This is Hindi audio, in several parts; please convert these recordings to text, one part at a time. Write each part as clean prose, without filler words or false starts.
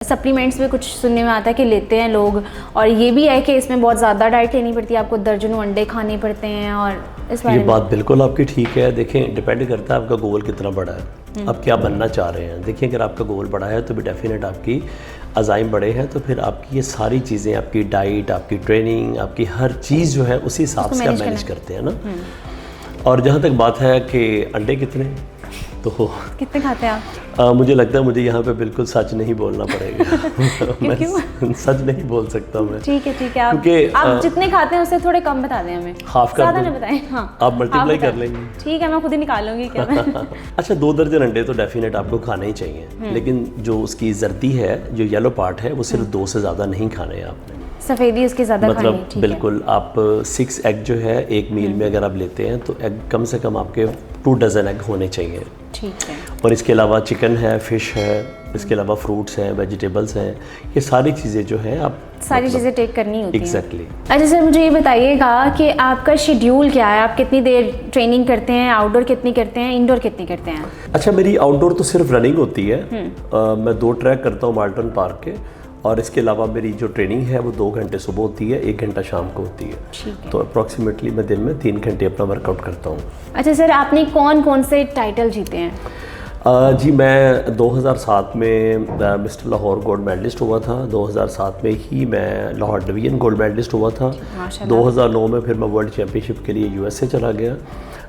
सप्लीमेंट्स में कुछ सुनने में आता है कि लेते हैं लोग, और ये भी है कि इसमें बहुत ज़्यादा डाइट लेनी पड़ती है, आपको दर्जनों अंडे खाने पड़ते हैं। और इस बारे ये में बात बिल्कुल आपकी ठीक है। देखें, डिपेंड करता है आपका गोल कितना बड़ा है, आप क्या बनना चाह रहे हैं। देखिए, अगर आपका गोल बड़ा है तो भी डेफिनेट आपकी अज़ाइम बड़े हैं, तो फिर आपकी ये सारी चीज़ें, आपकी डाइट, आपकी ट्रेनिंग, आपकी हर चीज़ जो है उसी हिसाब से आप मैनेज करते हैं ना। और जहाँ तक बात है कि अंडे कितने, तो कितने खाते हैं आप? मुझे लगता है मुझे यहाँ पे बिल्कुल सच नहीं बोलना पड़ेगा। मैं सच नहीं बोल सकता मैं। ठीक है आप, क्योंकि आप जितने खाते हैं उससे थोड़े कम बता दें हमें, हाफ कर ज़्यादा दूं? नहीं बताएं। हाँ, आप मल्टीप्लाई कर लेंगे। ठीक है, मैं खुद ही निकाल लूँगी क्या मैं। अच्छा, 2 दर्जन अंडे तो डेफिनेट आपको खाने ही चाहिए, लेकिन जो उसकी जर्दी है, जो येलो पार्ट है, वो सिर्फ 2 से ज़्यादा नहीं खाने हैं आपने। सफ़ेदी उसकी ज़्यादा मतलब खानी, ठीक बिल्कुल आप 6 एग जो है एक मील में अगर आप लेते हैं तो एग कम से कम आपके 2 डज़न एग होने चाहिए। ठीक है। और इसके अलावा चिकन है, फ़िश है, इसके अलावा फ्रूट्स हैं, वेजिटेबल्स हैं, ये सारी चीज़ें जो हैं आप सारी चीज़ें टेक करनी होती हैं। एग्जैक्टली। अच्छा सर, मुझे ये बताइएगा कि आपका शेड्यूल क्या है, आप कितनी देर ट्रेनिंग करते हैं, आउटडोर कितनी करते हैं, इंडोर कितनी करते हैं? अच्छा, मेरी आउटडोर तो सिर्फ रनिंग होती है। मैं 2 ट्रैक करता हूँ माल्टन पार्क के, और इसके अलावा मेरी जो ट्रेनिंग है वो 2 घंटे सुबह होती है, 1 घंटा शाम को होती है। तो अप्रॉक्सीमेटली मैं दिन में 3 घंटे अपना वर्कआउट करता हूँ। अच्छा सर, आपने कौन कौन से टाइटल जीते हैं? जी, मैं 2007 में मिस्टर लाहौर गोल्ड मेडलिस्ट हुआ था। 2007 में ही मैं लाहौर डिवीज़न गोल्ड मेडलिस्ट हुआ था। 2009 में फिर मैं वर्ल्ड चैम्पियनशिप के लिए यूएसए चला गया।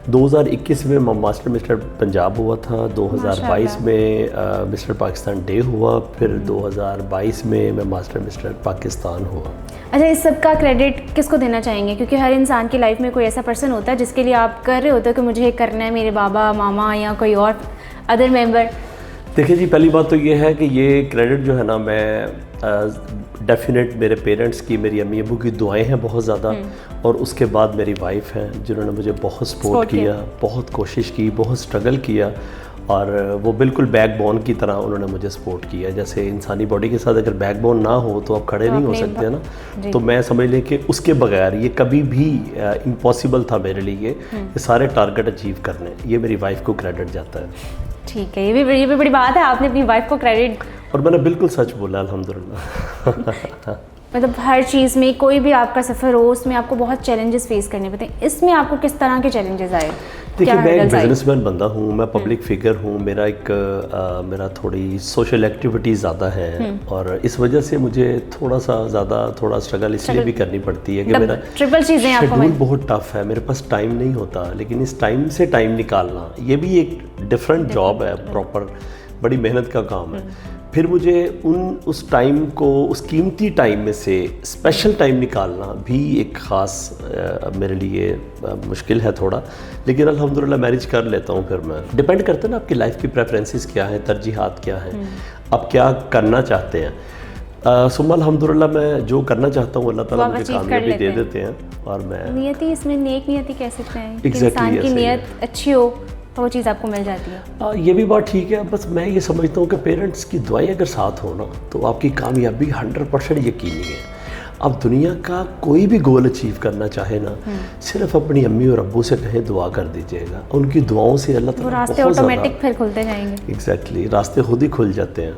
2021 में मैं मास्टर मिस्टर पंजाब हुआ था। 2022 में मिस्टर पाकिस्तान डे हुआ। फिर 2022 में मैं मास्टर मिस्टर पाकिस्तान हुआ। अच्छा, इस सब का क्रेडिट किसको देना चाहेंगे? क्योंकि हर इंसान की लाइफ में कोई ऐसा पर्सन होता है जिसके लिए आप कर रहे होते हो कि मुझे ये करना है, मेरे बाबा मामा या कोई और अदर मेंबर। देखिए जी, पहली बात तो ये है कि ये क्रेडिट जो है ना, मैं डेफिनेट मेरे पेरेंट्स की, मेरी अम्मी अबू की दुआएं हैं बहुत ज़्यादा, और उसके बाद मेरी वाइफ हैं जिन्होंने मुझे बहुत सपोर्ट किया, बहुत कोशिश की, बहुत स्ट्रगल किया, और वो बिल्कुल बैकबोन की तरह उन्होंने मुझे सपोर्ट किया। जैसे इंसानी बॉडी के साथ अगर बैकबोन ना हो तो आप खड़े नहीं हो सकते ना। तो मैं समझ लें कि उसके बगैर ये कभी भी इम्पॉसिबल था मेरे लिए ये सारे टारगेट अचीव करने। ये मेरी वाइफ को क्रेडिट जाता है। ठीक है, ये भी बड़ी बात है, आपने अपनी वाइफ को क्रेडिट। और मैंने बिल्कुल सच बोला, अल्हम्दुलिल्लाह। मतलब हर चीज़ में, कोई भी आपका सफ़र हो उसमें आपको बहुत चैलेंजेस फेस करने पड़ते हैं। इसमें आपको किस तरह के चैलेंजेस आए? देखिए, मैं एक बिजनेसमैन बंदा हूँ, मैं पब्लिक फिगर हूँ, मेरा थोड़ी सोशल एक्टिविटी ज़्यादा है, और इस वजह से मुझे थोड़ा स्ट्रगल इसलिए भी करनी पड़ती है कि मेरा ट्रिपल चीज़ें शेड्यूल बहुत टफ है, मेरे पास टाइम नहीं होता। लेकिन इस टाइम से टाइम निकालना, ये भी एक डिफरेंट जॉब है, प्रॉपर बड़ी मेहनत का काम है। फिर मुझे उस टाइम को, उस कीमती टाइम में से स्पेशल टाइम निकालना भी एक ख़ास मेरे लिए मुश्किल है थोड़ा, लेकिन अल्हम्दुलिल्लाह मैनेज कर लेता हूँ। फिर मैं डिपेंड करता है ना आपकी लाइफ की प्रेफरेंसेस क्या हैं, तरजीहात क्या हैं, आप क्या करना चाहते हैं। सुम्मा अल्हम्दुलिल्लाह मैं जो करना चाहता हूँ अल्लाह ताला मुझे कामयाबी दे देते हैं। और मैं नियति, इसमें नेक नियति कह सकते हैं, इंसान की नियत अच्छी हो तो वो चीज़ आपको मिल जाती है। ये भी बात ठीक है। बस मैं ये समझता हूँ कि पेरेंट्स की दुआएं अगर साथ हो ना तो आपकी कामयाबी 100% यकीनी है। अब दुनिया का कोई भी गोल अचीव करना चाहे ना, सिर्फ अपनी अम्मी और अब्बू से कहें दुआ कर दीजिएगा, उनकी दुआओं से अल्लाह ताला रास्ते ऑटोमेटिक फिर खुलते जाएंगे। एग्जैक्टली, रास्ते खुद ही खुल जाते हैं।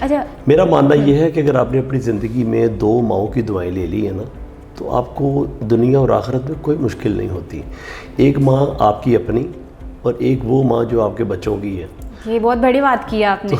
अच्छा, मेरा मानना यह है कि अगर आपने अपनी ज़िंदगी में 2 माओं की दुआएं ले ली है ना, तो आपको दुनिया और आखिरत में कोई मुश्किल नहीं होती। एक माँ आपकी अपनी, और एक वो माँ जो आपके बच्चों की है। ये बहुत बड़ी बात की है आपने।